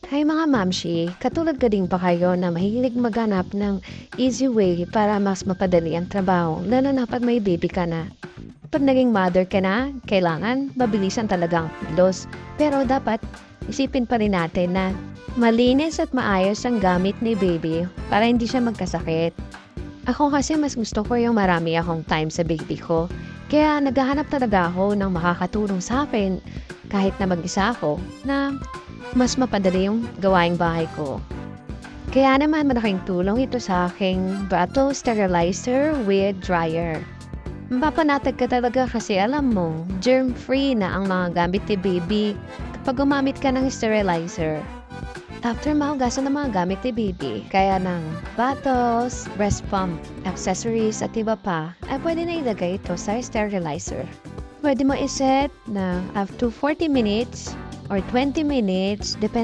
Hi mga mamshi, katulad ka din ba kayo na mahilig maghanap ng easy way para mas mapadali ang trabaho, lalo na pag may baby ka na? Pag naging mother ka na, kailangan mabilisan talagang kilos. Pero dapat isipin pa rin natin na malinis at maayos ang gamit ni baby para hindi siya magkasakit. Ako kasi mas gusto ko yung marami akong time sa baby ko. Kaya naghahanap talaga ako ng makakatulong sa akin kahit na mag-isa ako na mas mapadali yung gawaing bahay ko. Kaya naman malaking tulong ito sa aking bottle sterilizer with dryer. Mapapanatag ka talaga kasi alam mo, germ-free na ang mga gamit ni baby kapag gumamit ka ng sterilizer. After mahugasan ng mga gamit ni baby, kaya ng bottles, breast pump, accessories at iba pa, ay pwede na ilagay ito sa sterilizer. Pwede mo iset na up to 40 minutes or 20 minutes, depende